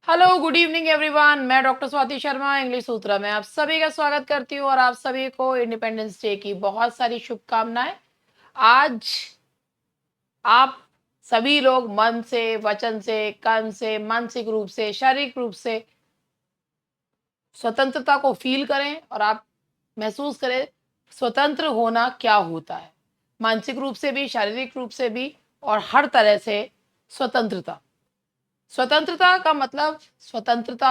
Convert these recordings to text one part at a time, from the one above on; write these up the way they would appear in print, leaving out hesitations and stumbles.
Hello good evening everyone. मैं doctor Swati Sharma English सूत्रा में आप सभी का स्वागत करती हूँ और आप सभी को इंडिपेंडेंस डे की बहुत सारी शुभकामनाएं। आज आप सभी लोग मन से, वचन से, कर्म से, मानसिक रूप से, शारीरिक रूप से स्वतंत्रता को फील करें और आप महसूस करें स्वतंत्र होना क्या होता है, मानसिक रूप से भी, शारीरिक रूप से भी और हर तरह से स्वतंत्रता। स्वतंत्रता का मतलब स्वतंत्रता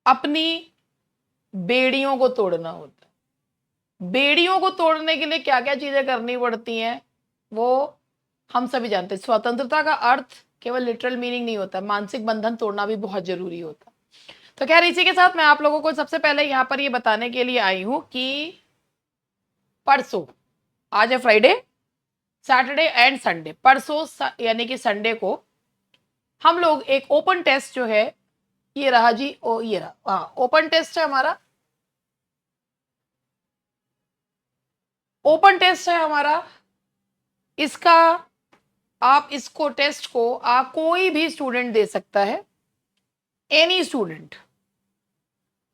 अपनी बेड़ियों को तोड़ना होता है। बेड़ियों को तोड़ने के लिए क्या क्या चीजें करनी पड़ती हैं वो हम सभी जानते हैं। स्वतंत्रता का अर्थ केवल लिटरल मीनिंग नहीं होता, मानसिक बंधन तोड़ना भी बहुत जरूरी होता है। तो खैर इसी के साथ मैं आप लोगों को सबसे पहले यहाँ पर ये बताने के लिए आई हूँ कि परसों, आज है फ्राइडे, सैटरडे एंड संडे, परसों यानी कि संडे को हम लोग एक ओपन टेस्ट जो है, ये रहा जी, ओ ये रहा, हाँ ओपन टेस्ट है हमारा, ओपन टेस्ट है हमारा। इसका आप इसको टेस्ट को आप कोई भी स्टूडेंट दे सकता है, एनी स्टूडेंट,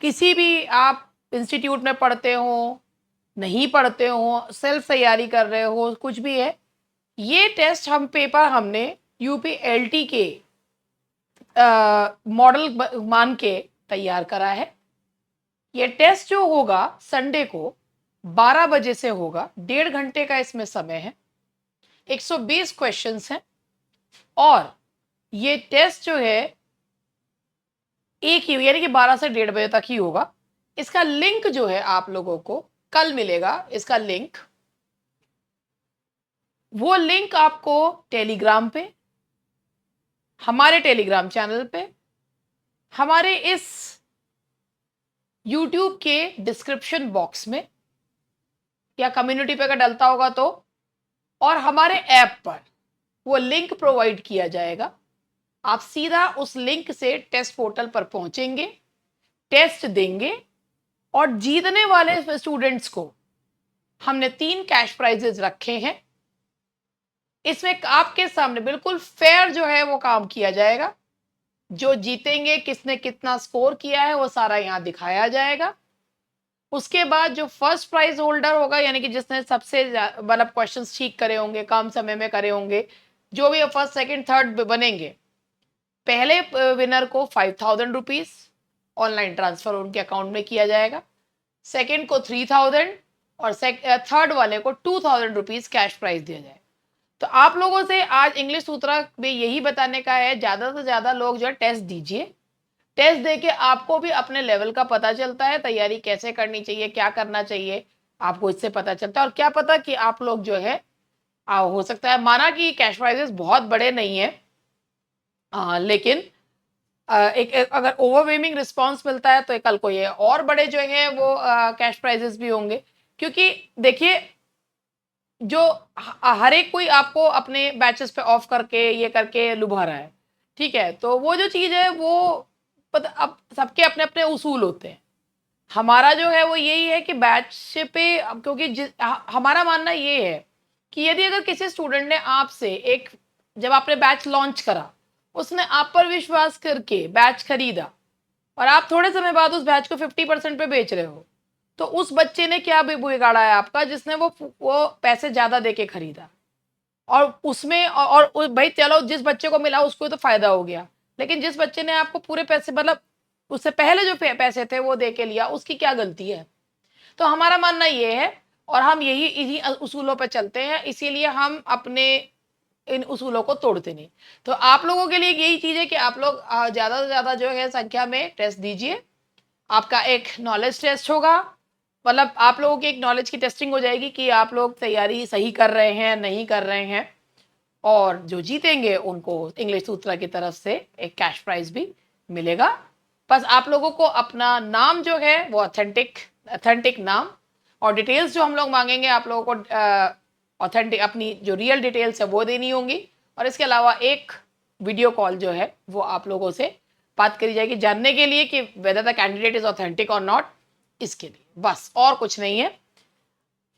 किसी भी आप इंस्टीट्यूट में पढ़ते हो, नहीं पढ़ते हो, सेल्फ तैयारी कर रहे हो, कुछ भी है। ये टेस्ट पेपर हमने यूपीएलटी के मॉडल मान के तैयार करा है। ये टेस्ट जो होगा संडे को 12 बजे से होगा, 1.5 घंटे का इसमें समय है, 120 क्वेश्चंस हैं और ये टेस्ट जो है एक ही यानी कि 12 से 1:30 बजे तक ही होगा। इसका लिंक जो है आप लोगों को कल मिलेगा। इसका लिंक, वो लिंक आपको टेलीग्राम पे, हमारे टेलीग्राम चैनल पे, हमारे इस यूट्यूब के डिस्क्रिप्शन बॉक्स में या कम्युनिटी पे का डलता होगा तो, और हमारे ऐप पर वो लिंक प्रोवाइड किया जाएगा। आप सीधा उस लिंक से टेस्ट पोर्टल पर पहुंचेंगे, टेस्ट देंगे और जीतने वाले स्टूडेंट्स को हमने 3 कैश प्राइजेस रखे हैं। इसमें आपके सामने बिल्कुल फेयर जो है वो काम किया जाएगा। जो जीतेंगे, किसने कितना स्कोर किया है, वो सारा यहां दिखाया जाएगा। उसके बाद जो फर्स्ट प्राइज होल्डर होगा, यानी कि जिसने सबसे मतलब क्वेश्चंस ठीक करे होंगे, कम समय में करे होंगे, जो भी फर्स्ट सेकंड थर्ड बनेंगे, पहले विनर को 5,000 रुपीज ऑनलाइन ट्रांसफर उनके अकाउंट में किया जाएगा, सेकंड को 3,000 और थर्ड वाले को 2,000 रुपीज कैश प्राइज दिया जाएगा। तो आप लोगों से आज इंग्लिश सूत्रा में यही बताने का है, ज्यादा से ज्यादा लोग जो है टेस्ट दीजिए। टेस्ट देके आपको भी अपने लेवल का पता चलता है, तैयारी कैसे करनी चाहिए, क्या करना चाहिए, आपको इससे पता चलता है। और क्या पता कि आप लोग जो है हो सकता है, माना कि कैश प्राइजेस बहुत बड़े नहीं है, लेकिन एक अगर ओवरवेमिंग रिस्पांस मिलता है तो कल को ये और बड़े जो है वो कैश प्राइजेस भी होंगे। क्योंकि देखिए, जो हर एक कोई आपको अपने बैचेस पे ऑफ करके ये करके लुभा रहा है, ठीक है, तो वो जो चीज है वो पता, अब सबके अपने अपने उसूल होते हैं। हमारा जो है वो यही है कि बैच पे, क्योंकि हमारा मानना ये है कि यदि अगर किसी स्टूडेंट ने आपसे एक, जब आपने बैच लॉन्च करा, उसने आप पर विश्वास करके बैच खरीदा और आप थोड़े समय बाद उस बैच को 50% पे बेच रहे हो, तो उस बच्चे ने क्या बिगाड़ा है आपका, जिसने वो पैसे ज्यादा देके खरीदा। और उसमें और भाई चलो, जिस बच्चे को मिला उसको तो फायदा हो गया, लेकिन जिस बच्चे ने आपको पूरे पैसे, मतलब उससे पहले जो पैसे थे वो दे के लिया, उसकी क्या गलती है। तो हमारा मानना ये है और हम यही इन्हीं उसूलों पर चलते हैं, इसीलिए हम अपने इन उसूलों को तोड़ते नहीं। तो आप लोगों के लिए यही चीज है कि आप लोग ज्यादा से ज्यादा जो है संख्या में टेस्ट दीजिए। आपका एक नॉलेज टेस्ट होगा, मतलब आप लोगों की एक नॉलेज की टेस्टिंग हो जाएगी कि आप लोग तैयारी सही कर रहे हैं नहीं कर रहे हैं। और जो जीतेंगे उनको इंग्लिश सूत्रा की तरफ से एक कैश प्राइज भी मिलेगा। बस आप लोगों को अपना नाम जो है वो ऑथेंटिक नाम और डिटेल्स जो हम लोग मांगेंगे, आप लोगों को ऑथेंटिक अपनी जो रियल डिटेल्स है वो देनी होंगी। और इसके अलावा एक वीडियो कॉल जो है वो आप लोगों से बात करी जाएगी, जानने के लिए कि whether the candidate is authentic और नॉट, इसके लिए बस, और कुछ नहीं है।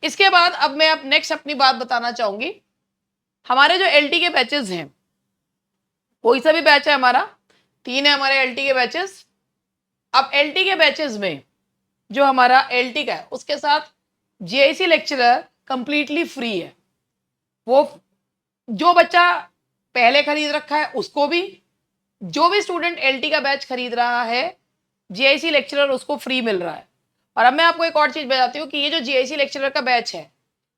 इसके बाद अब मैं नेक्स्ट अपनी बात बताना चाहूंगी। हमारे जो एलटी के बैचेस हैं कोई सा भी बैच है हमारा, 3 है हमारे एलटी के बैचेस। अब एलटी के बैचेस में जो हमारा एलटी का है उसके साथ जेआईसी लेक्चरर कंप्लीटली फ्री है। वो जो बच्चा पहले खरीद रखा है उसको भी, जो भी स्टूडेंट एलटी का बैच खरीद रहा है जेआईसी लेक्चरर उसको फ्री मिल रहा है। और अब मैं आपको एक और चीज बताती हूँ कि ये जो जेआईसी लेक्चरर का बैच है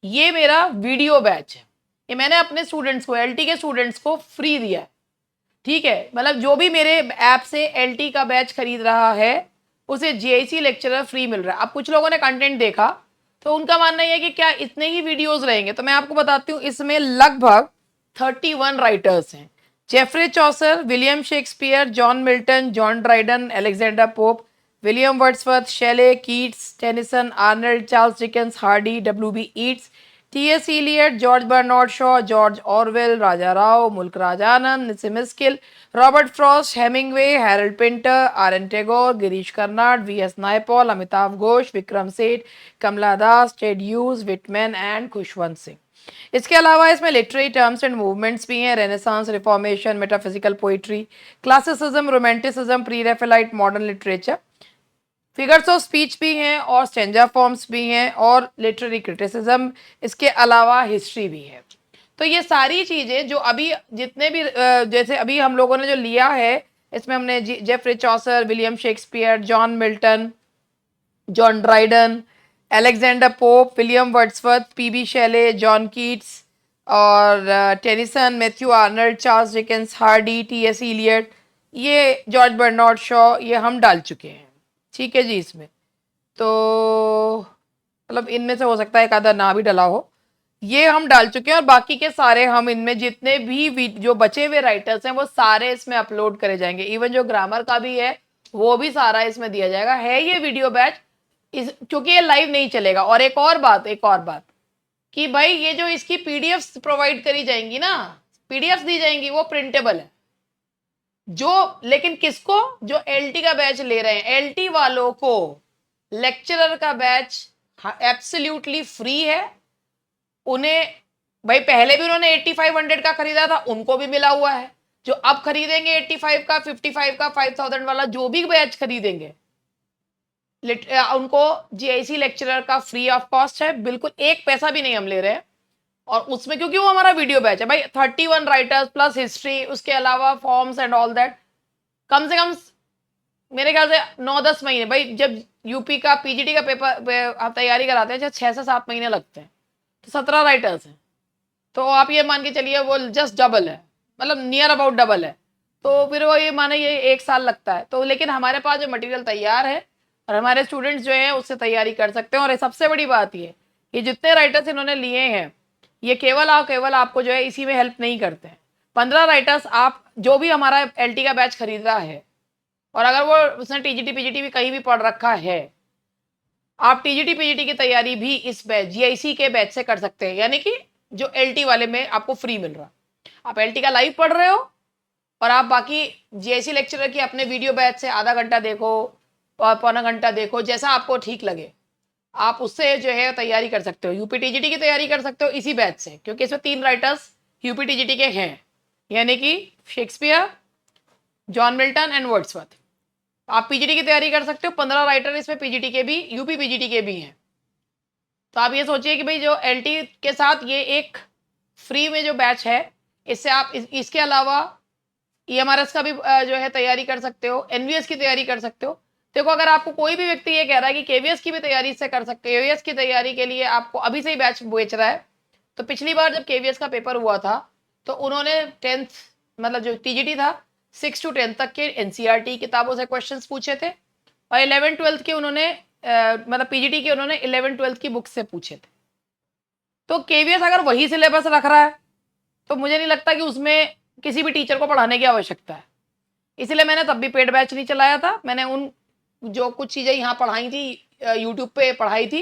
ये मेरा वीडियो बैच है, ये मैंने अपने स्टूडेंट्स को, एलटी के स्टूडेंट्स को फ्री दिया है। ठीक है, मतलब जो भी मेरे ऐप से एलटी का बैच खरीद रहा है उसे जेआईसी लेक्चरर फ्री मिल रहा है। अब कुछ लोगों ने कंटेंट देखा तो उनका मानना यह है कि क्या इतने ही वीडियोस रहेंगे, तो मैं आपको बताती हूँ इसमें लगभग 31 राइटर्स हैं। Jeffrey Chaucer, William Shakespeare, John Milton, John Dryden, Alexander Pope, William Wordsworth, शेले, Keats, Tennyson, Arnold, Charles Dickens, Hardy, WB. Yeats, T.S.. Elliot, George Bernard Shaw, George Orwell, राजा राव, मुल्क Rajanand, निसिमिस्किल, Robert Frost, Hemingway, Harold Pinter, RN. Tagore, Girish Karnad, VS. Naipaul, Amitabh Ghosh, Vikram Seth, Kamala Das, Ted Hughes, Whitman and Khushwant Singh. इसके अलावा इसमें literary terms and movements भी हैं, renaissance, reformation, metaphysical poetry, classicism, romanticism, pre Raphaelite, modern literature, figures of speech भी हैं और stanza forms भी हैं और लिटरेरी क्रिटिसिज्म, इसके अलावा हिस्ट्री भी है। तो ये सारी चीज़ें जो अभी जितने भी जैसे अभी हम लोगों ने जो लिया है इसमें हमने Geoffrey Chaucer, William Shakespeare, John Milton, John Dryden, Alexander Pope, William Wordsworth, P B. Shelley, John Keats और Tennyson, Matthew Arnold, Charles Dickens, Hardy, T S. Eliot, ये जॉर्ज बर्नार्ड शॉ, ये हम डाल चुके हैं। ठीक है जी। इसमें तो मतलब इनमें से हो सकता है एक आधा ना भी डला हो, ये हम डाल चुके हैं और बाकी के सारे हम इनमें जितने भी जो बचे हुए राइटर्स हैं वो सारे इसमें अपलोड करे जाएंगे। इवन जो ग्रामर का भी है वो भी सारा इसमें दिया जाएगा। है ये वीडियो बैच क्योंकि ये लाइव नहीं चलेगा। और एक और बात कि भाई ये जो इसकी पीडीएफ्स प्रोवाइड करी जाएंगी ना, पीडीएफ्स दी जाएंगी, वो प्रिंटेबल है। जो लेकिन किसको, जो एलटी का बैच ले रहे हैं एलटी वालों को लेक्चरर का बैच एब्सोल्युटली फ्री है। उन्हें भाई पहले भी उन्होंने 8500 का खरीदा था, उनको भी मिला हुआ है। जो अब खरीदेंगे 85 का, 55 का, 5000 वाला जो भी बैच खरीदेंगे उनको जीआईसी लेक्चरर का फ्री ऑफ कॉस्ट है, बिल्कुल एक पैसा भी नहीं हम ले रहे हैं। और उसमें क्योंकि वो हमारा वीडियो बैच है भाई, 31 राइटर्स प्लस हिस्ट्री, उसके अलावा फॉर्म्स एंड ऑल दैट, कम से कम मेरे ख्याल से 9-10 महीने। भाई जब यूपी का पीजीटी का पेपर आप तैयारी कराते हैं 6 से 7 महीने लगते हैं, तो 17 राइटर्स हैं, तो आप ये मान के चलिए वो जस्ट डबल है, मतलब नियर अबाउट डबल है। तो फिर वो ये माने ये 1 साल लगता है। तो लेकिन हमारे पास जो मटेरियल तैयार है और हमारे स्टूडेंट्स जो हैं उससे तैयारी कर सकते हैं। और सबसे बड़ी बात ये कि जितने राइटर्स इन्होंने लिए हैं ये केवल आपको जो है इसी में हेल्प नहीं करते हैं। 15 राइटर्स आप जो भी हमारा एलटी का बैच खरीद रहा है और अगर वो उसने टीजीटी पीजीटी भी कहीं भी पढ़ रखा है, आप टीजीटी पीजीटी की तैयारी भी इस बैच जीआईसी के बैच से कर सकते हैं। यानी कि जो एलटी वाले में आपको फ्री मिल रहा, आप एलटी का लाइव पढ़ रहे हो और आप बाकी जीआईसी लेक्चरर की अपने वीडियो बैच से आधा घंटा देखो और पौना घंटा देखो, जैसा आपको ठीक लगे आप उससे जो है तैयारी कर सकते हो। यूपी टीजीटी की तैयारी कर सकते हो इसी बैच से, क्योंकि इसमें 3 राइटर्स यूपी टीजीटी के हैं, यानी कि Shakespeare, John Milton and Wordsworth. आप पीजीटी की तैयारी कर सकते हो, 15 राइटर इसमें पीजीटी के भी, यूपी पीजीटी के भी हैं। तो आप ये सोचिए कि भाई जो एलटी के साथ ये एक फ्री में जो बैच है, इससे आप इसके अलावा ईएमआरएस का भी जो है तैयारी कर सकते हो, एनवीएस की तैयारी कर सकते हो। देखो अगर आपको कोई भी व्यक्ति ये कह रहा है कि केवीएस की भी तैयारी इससे कर सकते हो, केवीएस की तैयारी के लिए आपको अभी से ही बैच बेच रहा है, तो पिछली बार जब केवीएस का पेपर हुआ था तो उन्होंने 10th मतलब जो टीजीटी था 6 to 10 तक के एनसीईआरटी किताबों से क्वेश्चंस पूछे थे और 11-12 के उन्होंने मतलब पीजीटी के उन्होंने 11-12 की बुक से पूछे थे। तो केवीएस अगर वही सिलेबस रख रहा है तो मुझे नहीं लगता कि उसमें किसी भी टीचर को पढ़ाने की आवश्यकता है। इसलिए मैंने तब भी पेड बैच नहीं चलाया था। मैंने उन जो कुछ चीज़ें यहाँ पढ़ाई थी यूट्यूब पे पढ़ाई थी,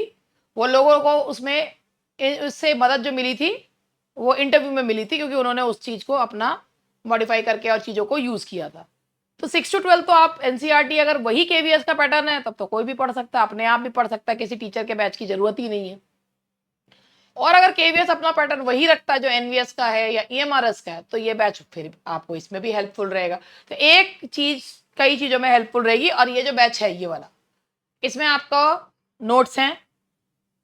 वो लोगों को उसमें उससे मदद जो मिली थी वो इंटरव्यू में मिली थी, क्योंकि उन्होंने उस चीज़ को अपना मॉडिफाई करके और चीज़ों को यूज़ किया था। तो 6 to 12 तो आप एनसीईआरटी अगर वही केवीएस का पैटर्न है तब तो कोई भी पढ़ सकता है, अपने आप भी पढ़ सकता है, किसी टीचर के बैच की ज़रूरत ही नहीं है। और अगर केवीएस अपना पैटर्न वही रखता है जो एनवीएस का है या ईएमआरएस का है, तो ये बैच फिर आपको इसमें भी हेल्पफुल रहेगा। तो एक चीज कई चीजों में हेल्पफुल रहेगी। और ये जो बैच है ये वाला, इसमें आपका नोट्स हैं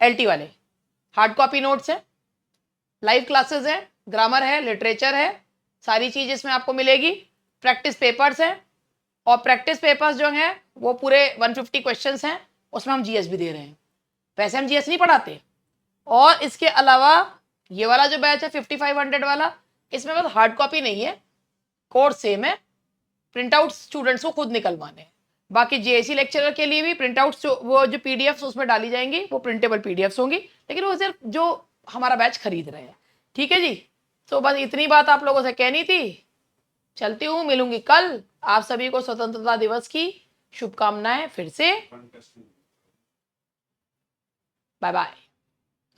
एलटी वाले, हार्ड कॉपी नोट्स हैं, लाइव क्लासेस हैं, ग्रामर है, लिटरेचर है, सारी चीज इसमें आपको मिलेगी। प्रैक्टिस पेपर्स हैं, और प्रैक्टिस पेपर्स जो हैं वो पूरे 150 क्वेश्चंस हैं, उसमें हम जीएस भी दे रहे हैं। वैसे हम जीएस नहीं पढ़ाते। और इसके अलावा ये वाला जो बैच है 5500 वाला, इसमें बस हार्ड कॉपी नहीं है, कोर्स सेम है, प्रिंट आउट स्टूडेंट्स को खुद निकलवाने हैं। बाकी जेएसी लेक्चरर के लिए भी प्रिंट आउट वो जो पीडीएफ उसमें डाली जाएंगी वो प्रिंटेबल पीडीएफ होंगी, लेकिन वो सिर्फ जो हमारा बैच खरीद रहे हैं। ठीक है जी, तो बस इतनी बात आप लोगों से कहनी थी। चलती हूँ, मिलूंगी कल। आप सभी को स्वतंत्रता दिवस की शुभकामनाएं फिर से। Bye bye.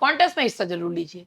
कॉन्टेस्ट में हिस्सा जरूर लीजिए।